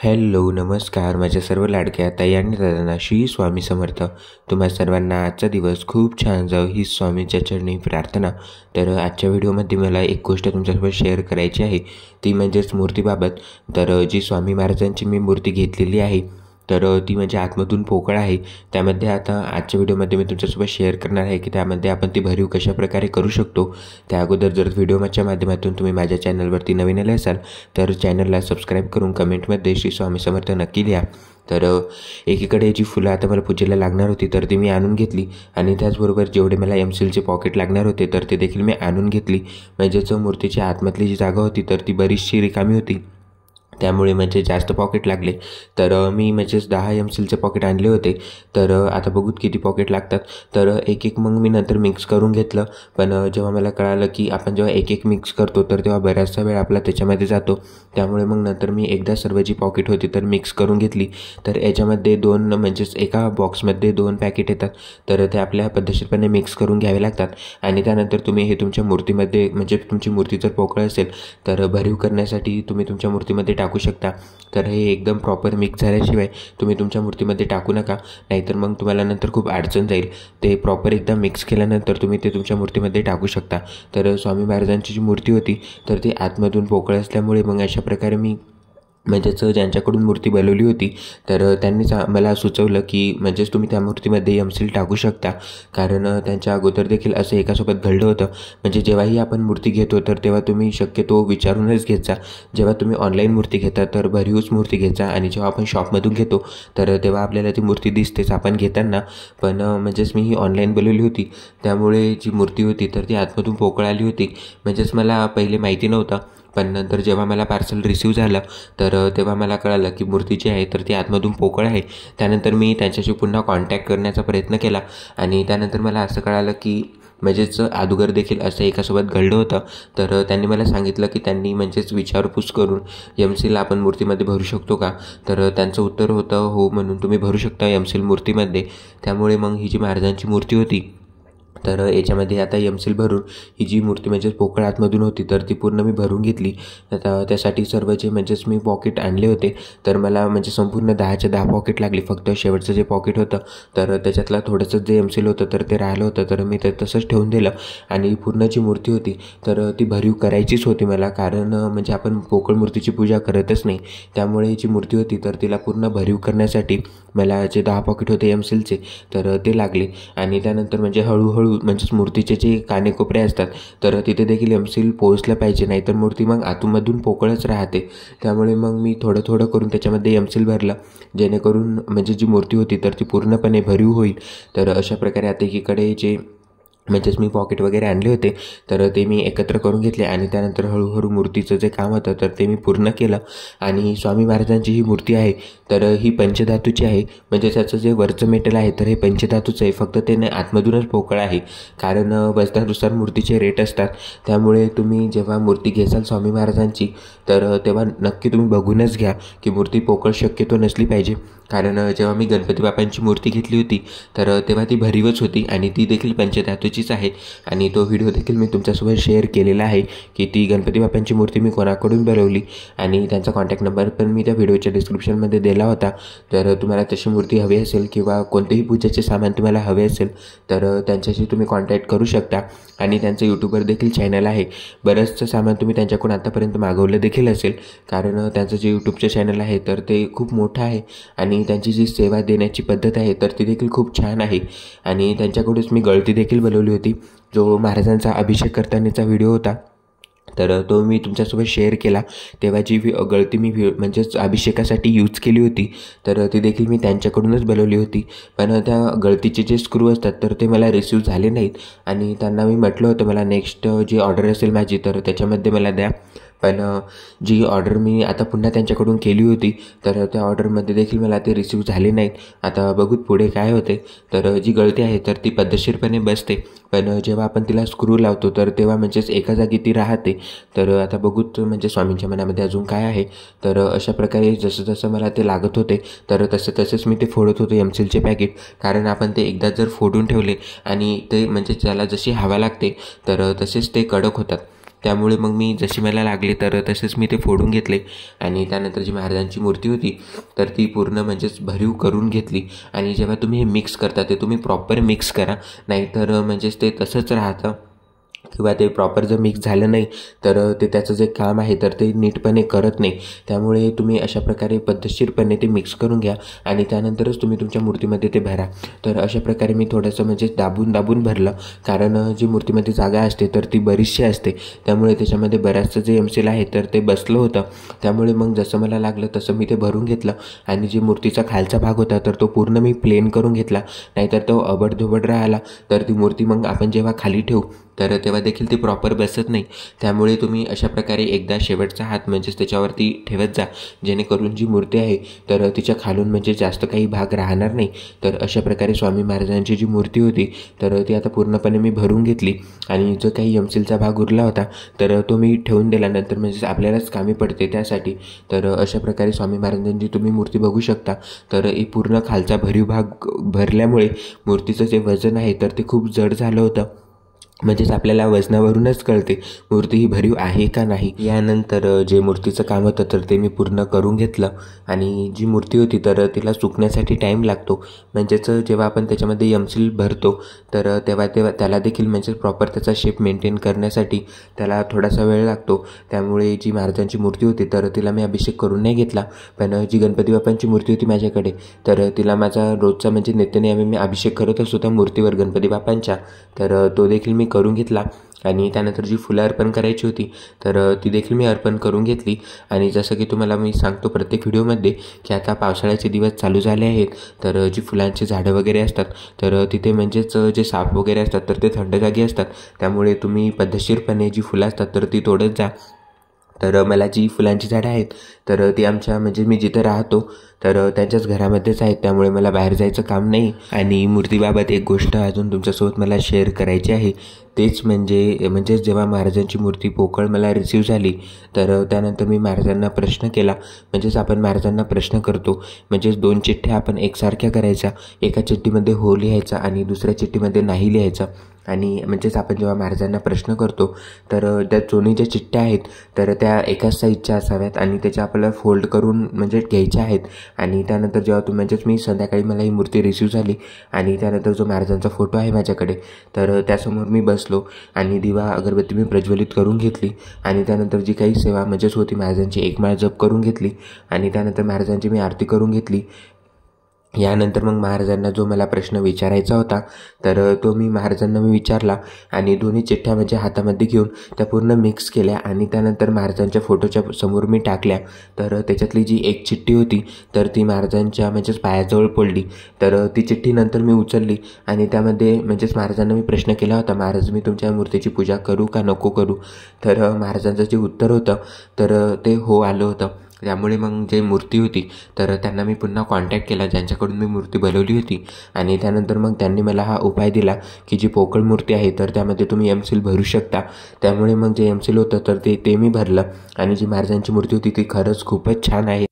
Hello नमस्कार माझ्या सर्व लाडक्या ताई आणि दादांना श्री स्वामी समर्थ। तुम्हा सर्वांना आजचा दिवस खूप छान जावो ही स्वामींच्या चरणी प्रार्थना। तर आजच्या व्हिडिओमध्ये मला एक गोष्ट तुमच्यासोबत शेअर करायची आहे, ती म्हणजेच मूर्तीबाबत। तर जी स्वामी महाराजांची मी मूर्ती घेतलेली आहे तर ती म्हणजे आतमधून पोकळ आहे। त्यामध्ये आता आजच्या व्हिडिओमध्ये मी तुमच्यासोबत शेअर करणार आहे की त्यामध्ये आपण ती भरीव कशा प्रकारे करू शकतो। त्या अगोदर जर व्हिडिओच्या माध्यमातून तुम्ही माझ्या चॅनलवरती नवीन आले असाल तर चॅनलला सबस्क्राईब करून कमेंटमध्ये श्री स्वामी समर्थ नक्की लिहा। तर एकीकडे जी फुलं आता मला पूजेला लागणार होती तर ती मी आणून घेतली आणि त्याचबरोबर जेवढे मला एमसीलचे पॉकेट लागणार होते तर ते देखील मी आणून घेतली। म्हणजेच मूर्तीच्या आतमधली जी जागा होती तर ती बरीचशी रिकामी होती, त्यामुळे म्हणजे जास्त पॉकेट लागले। तर मी म्हणजेच 10 एमसीलचे पॉकेट आणले होते। तर आता बघूत किती पॉकेट लागतात। तर एक एक मग मी नंतर मिक्स करून घेतलं, पण जेव्हा मला कळालं की आपण जेव्हा एक एक मिक्स करतो तर तेव्हा बराचसा वेळ आपला त्याच्यामध्ये जातो, त्यामुळे मग नंतर मी एकदा सर्व जी पॉकेट होती तर मिक्स करून घेतली। तर याच्यामध्ये दोन म्हणजेच एका बॉक्समध्ये 2 पॅकेट येतात, तर ते आपल्या पद्धतशीरपणे मिक्स करून घ्यावे लागतात। आणि त्यानंतर तुम्ही हे तुमच्या मूर्तीमध्ये म्हणजे तुमची मूर्ती जर पोकळ असेल तर भरीव करण्यासाठी तुम्ही तुमच्या मूर्तीमध्ये टाकू शकता। तर हे एकदम प्रॉपर मिक्स झाल्याशिवाय तुम्ही तुमच्या मूर्तीमध्ये टाकू नका, नाहीतर मग तुम्हाला नंतर खूप अडचण जाईल। ते प्रॉपर एकदा मिक्स केल्यानंतर तुम्ही ते तुमच्या मूर्तीमध्ये टाकू शकता। तर स्वामी महाराजांची जी मूर्ती होती तर ती आतमधून पोकळ असल्यामुळे मग अशा प्रकारे मी म्हणजेच ज्यांच्याकडून मूर्ती बनवली होती तर त्यांनीच मला सुचवलं की म्हणजेच तुम्ही त्या मूर्तीमध्ये एमसील टाकू शकता, कारण त्यांच्या अगोदर देखील असं एकासोबत घडलं होतं। म्हणजे जेव्हाही आपण मूर्ती घेतो तर तेव्हा तुम्ही शक्यतो विचारूनच घेत जा। जेव्हा तुम्ही ऑनलाईन मूर्ती घेता तर भरीवच मूर्ती घेत जा, आणि जेव्हा आपण शॉपमधून घेतो तर तेव्हा आपल्याला ती मूर्ती दिसतेच आपण घेताना। पण म्हणजेच मी ही ऑनलाईन बनवली होती, त्यामुळे जी मूर्ती होती तर ती आतमधून पोकळ आली होती। म्हणजेच मला पहिले माहिती नव्हतं, पण नंतर जेव्हा मला पार्सल रिसीव झालं तर तेव्हा मला कळालं की मूर्ती जी आहे तर ती आतमधून पोकळ आहे। त्यानंतर मी त्यांच्याशी पुन्हा कॉन्टॅक्ट करण्याचा प्रयत्न केला आणि त्यानंतर मला असं कळालं की म्हणजेच अगोदर देखील असं एकासोबत घडलं होतं। तर त्यांनी मला सांगितलं की त्यांनी म्हणजेच विचारपूस करून एमसील आपण मूर्तीमध्ये भरू शकतो का, तर त्यांचं उत्तर होतं हो, म्हणून तुम्ही भरू शकता एमसील मूर्तीमध्ये। त्यामुळे मग ही जी महाराजांची मूर्ती होती तर याच्यामध्ये आता एमसील भरून ही जी मूर्ती म्हणजेच पोकळ आतमधून होती तर ती पूर्ण मी भरून घेतली। आता त्यासाठी सर्व जे म्हणजेच मी पॉकेट आणले होते तर मला म्हणजे संपूर्ण 10च्या 10 पॉकेट लागली। फक्त शेवटचं जे पॉकेट होतं तर त्याच्यातला थोडंसं जे एमसील होतं तर ते राहिलं होतं, तर मी ते तसंच ठेवून दिलं। आणि पूर्ण जी मूर्ती होती तर ती भरीव करायचीच होती मला, कारण म्हणजे आपण पोकळ मूर्तीची पूजा करतच नाही, त्यामुळे जी मूर्ती होती तर तिला पूर्ण भरीव करण्यासाठी मला जे 10 पॉकेट होते एमसीलचे तर ते लागले। आणि त्यानंतर म्हणजे हळूहळू म्हणजेच मूर्तीचे जे कानेकोपरे असतात तर तिथे देखील एमसील पोहोचलं पाहिजे, नाहीतर मूर्ती मग आतूमधून पोकळच राहते। त्यामुळे मग मी थोडं थोडं करून त्याच्यामध्ये एमसील भरलं, जेणेकरून म्हणजे जी मूर्ती होती तर ती पूर्णपणे भरीव होईल। तर अशा प्रकारे आता एकीकडे जे म्हणजेच मी पॉकेट वगैरे आणले होते तर ते मी एकत्र करून घेतले आणि त्यानंतर हळूहळू मूर्तीचं जे काम होतं तर ते मी पूर्ण केलं। आणि स्वामी महाराजांची ही मूर्ती आहे तर ही पंचधातूची आहे, म्हणजे त्याचं जे वरचं मेटल आहे तर हे पंचधातूचं आहे, फक्त ते आतमधूनच पोकळ आहे। कारण वजनानुसार मूर्तीचे रेट असतात, त्यामुळे तुम्ही जेव्हा मूर्ती घेसाल स्वामी महाराजांची तर तेव्हा नक्की तुम्ही बघूनच घ्या की मूर्ती पोकळ शक्यतो नसली पाहिजे। कारण जेव्हा मी गणपती बाप्पांची मूर्ती घेतली होती तर तेव्हा ती भरीवच होती आणि ती देखील पंचधातूचीच आहे। आणि तो व्हिडिओ देखील मी तुमच्यासोबत शेअर केलेला आहे की ती गणपती बाप्पांची मूर्ती मी कोणाकडून बनवली, आणि त्यांचा कॉन्टॅक्ट नंबर पण मी त्या व्हिडिओच्या डिस्क्रिप्शनमध्ये दिला होता। तर तुम्हाला तशी मूर्ती हवी असेल किंवा कोणतेही पूजेचे सामान तुम्हाला हवे असेल तर त्यांच्याशी तुम्ही कॉन्टॅक्ट करू शकता। आणि त्यांचं यूट्यूबवर देखील चॅनल आहे, बरंचसं सामान तुम्ही त्यांच्याकडून आतापर्यंत मागवलं देखील असेल, कारण त्यांचं जे यूट्यूबचं चॅनल आहे तर ते खूप मोठं आहे आणि त्यांची जी सेवा देण्याची पद्धत आहे तर ती देखील खूप छान आहे। आणि त्यांच्याकडूनच मी गळती देखील बनवली होती, जो महाराजांचा अभिषेक करतानाचा व्हिडिओ होता तर तो मी तुमच्यासोबत शेअर केला। तेव्हा जी गळती मी म्हणजेच अभिषेकासाठी यूज केली होती तर ती देखील मी त्यांच्याकडूनच बनवली होती। पण त्या गळतीचे जे स्क्रू असतात तर ते मला रिसीव झाले नाहीत, आणि त्यांना मी म्हटलं होतं मला नेक्स्ट जी ऑर्डर असेल माझी तर त्याच्यामध्ये मला द्या। पण जी ऑर्डर मी आता पुन्हा त्यांच्याकडून केली होती तर त्या ऑर्डरमध्ये देखील मला ते रिसीव झाले नाहीत। आता बघूत पुढे काय होते। तर जी गळती आहे तर ती पद्धतशीरपणे बसते, पण जेव्हा आपण तिला स्क्रू लावतो तर तेव्हा म्हणजेच एका जागी ती राहते। तर आता बघूत म्हणजे स्वामींच्या मनामध्ये अजून काय आहे। तर अशा प्रकारे जसं जसं मला ते लागत होते तर तसेच मी ते फोडत होतो एमसीलचे पॅकेट, कारण आपण ते एकदा जर फोडून ठेवले आणि ते म्हणजे त्याला जशी हवा लागते तर तसेच ते कडक होतात। त्यामुळे मग मी जशी मला लागले तर तसेच मी ते फोडून घेतले आणि त्यानंतर जी महाराजांची मूर्ती होती तर ती पूर्ण म्हणजेच भरीव करून घेतली. आणि जेव्हा तुम्ही हे मिक्स करता ते तुम्ही प्रॉपर मिक्स करा, नाहीतर म्हणजेच ते तसंच राहतं किंवा ते प्रॉपर जर मिक्स झालं नाही तर ते त्याचं जे काम आहे तर ते नीटपणे करत नाही. त्यामुळे तुम्ही अशा प्रकारे पद्धतशीरपणे ते मिक्स करून घ्या आणि त्यानंतरच तुम्ही तुमच्या मूर्तीमध्ये ते भरा. तर अशा प्रकारे मी थोडंसं म्हणजे दाबून भरलं, कारण जी मूर्तीमध्ये जागा असते तर ती बरीचशी असते, त्यामुळे त्याच्यामध्ये बऱ्याचचं जे एमसील आहे तर ते बसलं होतं. त्यामुळे मग जसं मला लागलं तसं मी ते भरून घेतलं आणि जी मूर्तीचा खालचा भाग होता तर तो पूर्ण मी प्लेन करून घेतला, नाहीतर तो अबडधोबड राहिला तर ती मूर्ती मग आपण जेव्हा खाली ठेवू तर तेव्हा देखील ती प्रॉपर बसत नाही. त्यामुळे तुम्ही अशा प्रकारे एकदा शेवटचा हात म्हणजेच त्याच्यावरती ठेवत जा, जेणेकरून जी मूर्ती आहे तर तिच्या खालून म्हणजे जास्त काही भाग राहणार नाही. तर अशा प्रकारे स्वामी महाराजांची जी मूर्ती होती तर ती आता पूर्णपणे मी भरून घेतली आणि जो काही एमसीलचा भाग उरला होता तर तो मी ठेवून दिल्यानंतर म्हणजेच आपल्यालाच कामी पडते त्यासाठी. तर अशा प्रकारे स्वामी महाराजांची तुम्ही मूर्ती बघू शकता. तर ही पूर्ण खालचा भरीव भाग भरल्यामुळे मूर्तीचं जे वजन आहे तर ते खूप जड झालं होतं. म्हणजेच आपल्याला वजनावरूनच कळते मूर्ती ही भरीव आहे का नाही. यानंतर जे मूर्तीचं काम होतं तर ते मी पूर्ण करून घेतलं आणि जी मूर्ती होती तर तिला सुकण्यासाठी टाईम लागतो. म्हणजेच जेव्हा आपण त्याच्यामध्ये एमसील भरतो तर तेव्हा त्याला देखील म्हणजे प्रॉपर त्याचा शेप मेंटेन करण्यासाठी त्याला थोडासा वेळ लागतो. त्यामुळे जी महाराजांची मूर्ती होती तर तिला मी अभिषेक करून नाही घेतला, पण जी गणपती बाप्पांची मूर्ती होती माझ्याकडे तर तिला माझा रोजचा म्हणजे नित्यनेमी मी अभिषेक करत असतो त्या मूर्तीवर गणपती बाप्पांच्या, तर तो देखील मी करून घेतला. आणि त्यानंतर जी फुलं अर्पण करायची होती तर ती देखील मी अर्पण करून घेतली. आणि जसं की तुम्हाला मी सांगतो प्रत्येक व्हिडिओमध्ये की आता पावसाळ्याचे दिवस चालू झाले आहेत, तर जी फुलांची झाडं वगैरे असतात तर तिथे म्हणजेच जे साप वगैरे असतात तर ते थंड जागी असतात. त्यामुळे तुम्ही पद्धतशीरपणे जी फुलं असतात तर ती तोडत जा. तर मला जी फुलांची झाडं आहेत तर ती आमच्या म्हणजे मी जिथं राहतो तर त्यांच्याच घरामध्येच आहेत, त्यामुळे मला बाहेर जायचं काम नाही. आणि मूर्तीबाबत एक गोष्ट अजून तुमच्यासोबत मला शेअर करायची आहे, तेच म्हणजे जेव्हा महाराजांची मूर्ती पोकळ मला रिसीव झाली तर त्यानंतर मी महाराजांना प्रश्न केला. म्हणजेच आपण महाराजांना प्रश्न करतो, म्हणजेच 2 चिठ्ठ्या आपण एकसारख्या करायच्या, एका चिठ्ठीमध्ये हो लिहायचा आणि दुसऱ्या चिठ्ठीमध्ये नाही लिहायचा. आणि म्हणजेच आपण जेव्हा महाराजांना प्रश्न करतो तर त्या दोन्ही ज्या चिठ्ठ्या आहेत तर त्या एकाच साईजच्या असाव्यात आणि त्याच्या आपल्याला फोल्ड करून म्हणजे घ्यायच्या आहेत. आणि त्यानंतर जेव्हा म्हणजेच मी संध्याकाळी मला ही मूर्ती रिसीव झाली आणि त्यानंतर जो महाराजांचा फोटो आहे माझ्याकडे तर त्यासमोर मी बसलो आणि दिवा अगरबत्ती मी प्रज्वलित करून घेतली आणि त्यानंतर जी काही सेवा म्हणजेच होती महाराजांची एक माळ जप करून घेतली आणि त्यानंतर महाराजांची मी आरती करून घेतली. यानंतर मग महाराजांना जो मला प्रश्न विचारायचा होता तर तो मी महाराजांना विचारला आणि दोन्ही चिठ्ठ्या म्हणजे हातामध्ये घेऊन त्या पूर्ण मिक्स केल्या आणि त्यानंतर महाराजांच्या फोटोच्या समोर मी टाकल्या. तर त्याच्यातली जी एक चिठ्ठी होती तर ती महाराजांच्या म्हणजेच पायाजवळ पडली. तर ती चिठ्ठी नंतर मी उचलली आणि त्यामध्ये म्हणजेच महाराजांना मी प्रश्न केला होता, महाराज मी तुमच्या मूर्तीची पूजा करू का नको करू. तर महाराजांचं जे उत्तर होतं तर ते हो आलं होतं. त्यामुळे मग जे मूर्ती होती तर त्यांना मी पुन्हा कॉन्टॅक्ट केला ज्यांच्याकडून मी मूर्ती बनवली होती आणि त्यानंतर मग त्यांनी मला हा उपाय दिला की जी पोकळ मूर्ती आहे तर त्यामध्ये तुम्ही एमसील भरू शकता. त्यामुळे मग जे एमसील होतं तर ते मी भरलं आणि जी महाराजांची मूर्ती होती ती खरंच खूपच छान आहे.